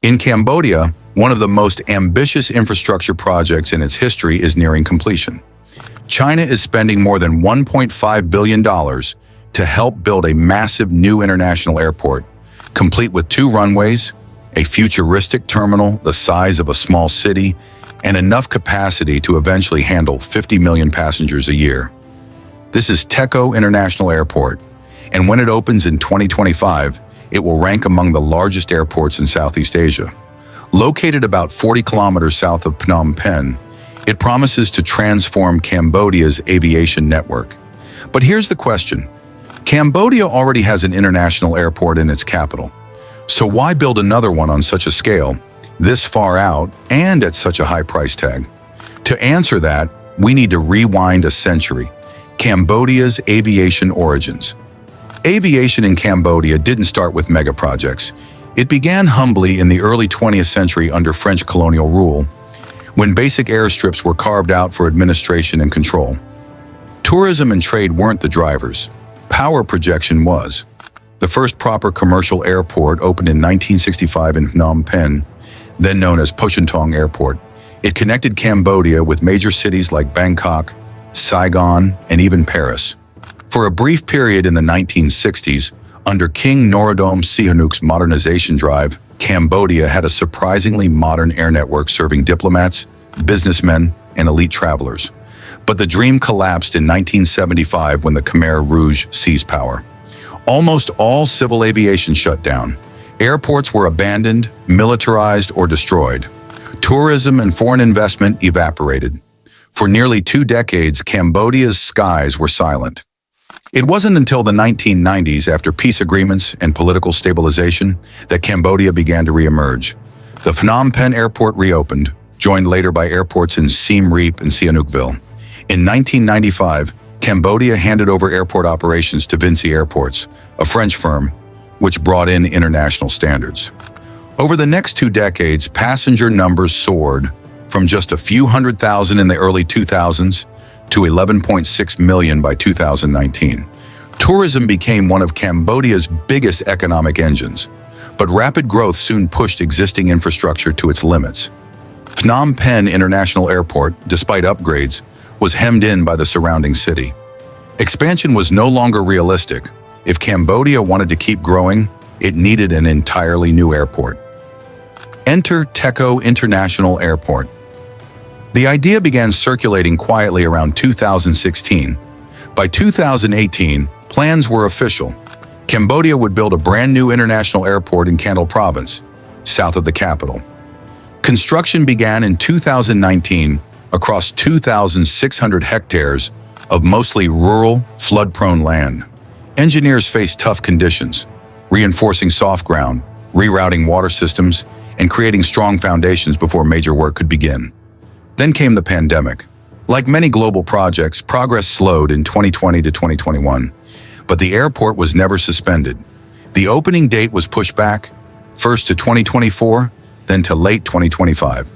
In Cambodia, one of the most ambitious infrastructure projects in its history is nearing completion. China is spending more than $1.5 billion to help build a massive new international airport, complete with 2 runways, a futuristic terminal the size of a small city, and enough capacity to eventually handle 50 million passengers a year. This is Techo International Airport, and when it opens in 2025, it will rank among the largest airports in Southeast Asia. Located about 40 kilometers south of Phnom Penh, it promises to transform Cambodia's aviation network. But here's the question. Cambodia already has an international airport in its capital. So why build another one on such a scale, this far out, and at such a high price tag? To answer that, we need to rewind a century. Cambodia's aviation origins. Aviation in Cambodia didn't start with mega projects. It began humbly in the early 20th century under French colonial rule, when basic airstrips were carved out for administration and control. Tourism and trade weren't the drivers. Power projection was. The first proper commercial airport opened in 1965 in Phnom Penh, then known as Pochentong Airport. It connected Cambodia with major cities like Bangkok, Saigon, and even Paris. For a brief period in the 1960s, under King Norodom Sihanouk's modernization drive, Cambodia had a surprisingly modern air network serving diplomats, businessmen, and elite travelers. But the dream collapsed in 1975 when the Khmer Rouge seized power. Almost all civil aviation shut down. Airports were abandoned, militarized, or destroyed. Tourism and foreign investment evaporated. For nearly 2 decades, Cambodia's skies were silent. It wasn't until the 1990s, after peace agreements and political stabilization, that Cambodia began to reemerge. The Phnom Penh airport reopened, joined later by airports in Siem Reap and Sihanoukville. In 1995, Cambodia handed over airport operations to Vinci Airports, a French firm, which brought in international standards. Over the next 2 decades, passenger numbers soared from just a few 100,000 in the early 2000s to 11.6 million by 2019. Tourism became one of Cambodia's biggest economic engines, but rapid growth soon pushed existing infrastructure to its limits. Phnom Penh International Airport, despite upgrades, was hemmed in by the surrounding city. Expansion was no longer realistic. If Cambodia wanted to keep growing, it needed an entirely new airport. Enter Techo International Airport. The idea began circulating quietly around 2016. By 2018, plans were official. Cambodia would build a brand new international airport in Kandal Province, south of the capital. Construction began in 2019 across 2,600 hectares of mostly rural, flood-prone land. Engineers faced tough conditions, reinforcing soft ground, rerouting water systems, and creating strong foundations before major work could begin. Then came the pandemic. Like many global projects, progress slowed in 2020 to 2021, but the airport was never suspended. The opening date was pushed back, first to 2024, then to late 2025.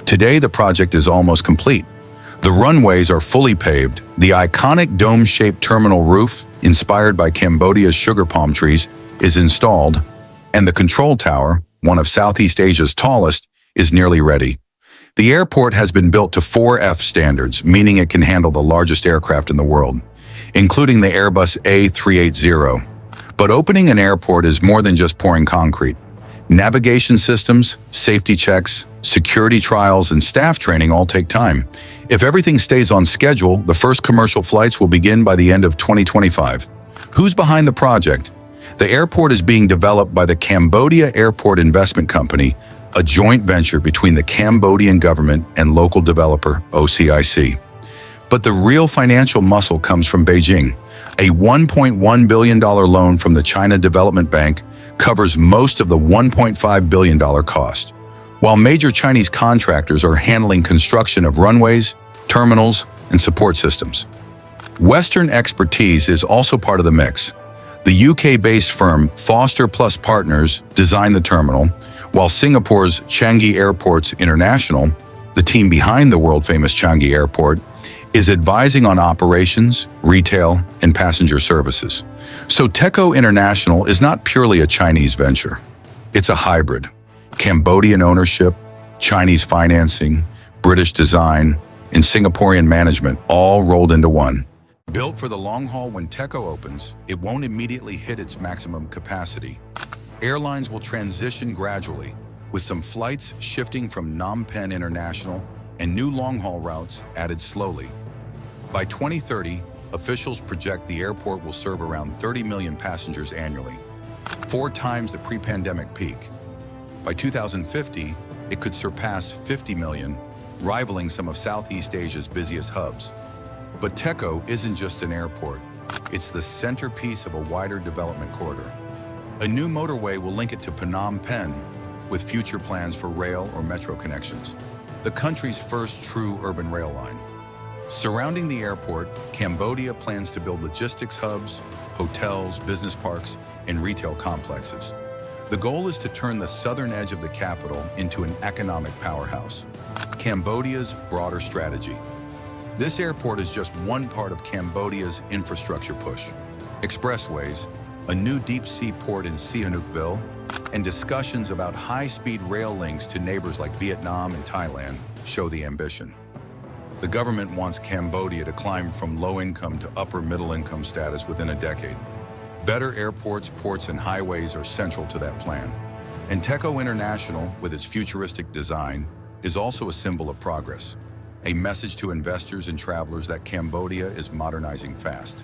Today, the project is almost complete. The runways are fully paved, the iconic dome-shaped terminal roof, inspired by Cambodia's sugar palm trees, is installed, and the control tower, one of Southeast Asia's tallest, is nearly ready. The airport has been built to 4F standards, meaning it can handle the largest aircraft in the world, including the Airbus A380. But opening an airport is more than just pouring concrete. Navigation systems, safety checks, security trials, and staff training all take time. If everything stays on schedule, the first commercial flights will begin by the end of 2025. Who's behind the project? The airport is being developed by the Cambodia Airport Investment Company, a joint venture between the Cambodian government and local developer OCIC. But the real financial muscle comes from Beijing. A $1.1 billion loan from the China Development Bank covers most of the $1.5 billion cost, while major Chinese contractors are handling construction of runways, terminals, and support systems. Western expertise is also part of the mix. The UK-based firm Foster Plus Partners designed the terminal, while Singapore's Changi Airports International, the team behind the world-famous Changi Airport, is advising on operations, retail, and passenger services. So Techo International is not purely a Chinese venture. It's a hybrid. Cambodian ownership, Chinese financing, British design, and Singaporean management all rolled into one. Built for the long haul, when Techo opens, it won't immediately hit its maximum capacity. Airlines will transition gradually, with some flights shifting from Phnom Penh International and new long-haul routes added slowly. By 2030, officials project the airport will serve around 30 million passengers annually, 4 times the pre-pandemic peak. By 2050, it could surpass 50 million, rivaling some of Southeast Asia's busiest hubs. But Techo isn't just an airport. It's the centerpiece of a wider development corridor. A new motorway will link it to Phnom Penh, with future plans for rail or metro connections. The country's first true urban rail line. Surrounding the airport, Cambodia plans to build logistics hubs, hotels, business parks, and retail complexes. The goal is to turn the southern edge of the capital into an economic powerhouse. Cambodia's broader strategy. This airport is just one part of Cambodia's infrastructure push. Expressways, a new deep-sea port in Sihanoukville, and discussions about high-speed rail links to neighbors like Vietnam and Thailand show the ambition. The government wants Cambodia to climb from low-income to upper-middle-income status within a decade. Better airports, ports, and highways are central to that plan. And Techo International, with its futuristic design, is also a symbol of progress, a message to investors and travelers that Cambodia is modernizing fast.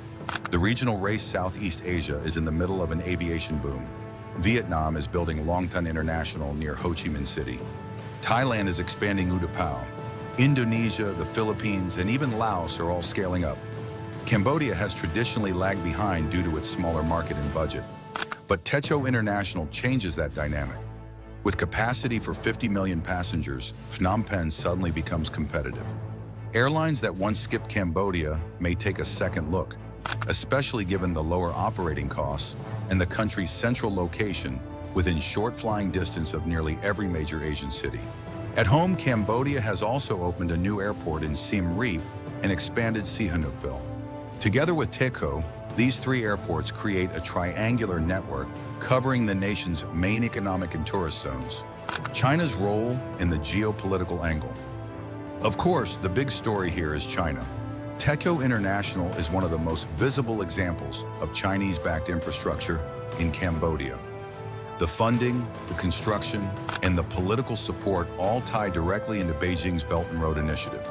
The regional race Southeast Asia is in the middle of an aviation boom. Vietnam is building Long Ton International near Ho Chi Minh City. Thailand is expanding Utapao. Indonesia, the Philippines, and even Laos are all scaling up. Cambodia has traditionally lagged behind due to its smaller market and budget. But Techo International changes that dynamic. With capacity for 50 million passengers, Phnom Penh suddenly becomes competitive. Airlines that once skipped Cambodia may take a second look, especially given the lower operating costs and the country's central location within short flying distance of nearly every major Asian city. At home, Cambodia has also opened a new airport in Siem Reap and expanded Sihanoukville. Together with Techo, these 3 airports create a triangular network covering the nation's main economic and tourist zones. China's role in the geopolitical angle. Of course, the big story here is China. Techo International is one of the most visible examples of Chinese-backed infrastructure in Cambodia. The funding, the construction, and the political support all tie directly into Beijing's Belt and Road Initiative.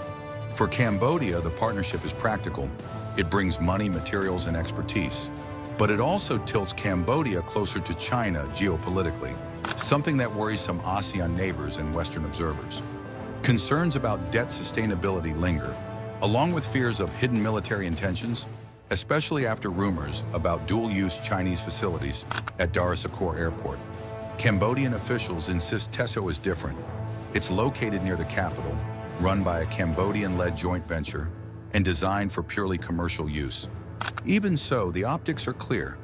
For Cambodia, the partnership is practical. It brings money, materials, and expertise. But it also tilts Cambodia closer to China geopolitically, something that worries some ASEAN neighbors and Western observers. Concerns about debt sustainability linger, along with fears of hidden military intentions, especially after rumors about dual-use Chinese facilities at Dar es Salaam Airport. Cambodian officials insist Techo is different. It's located near the capital, run by a Cambodian-led joint venture, and designed for purely commercial use. Even so, the optics are clear.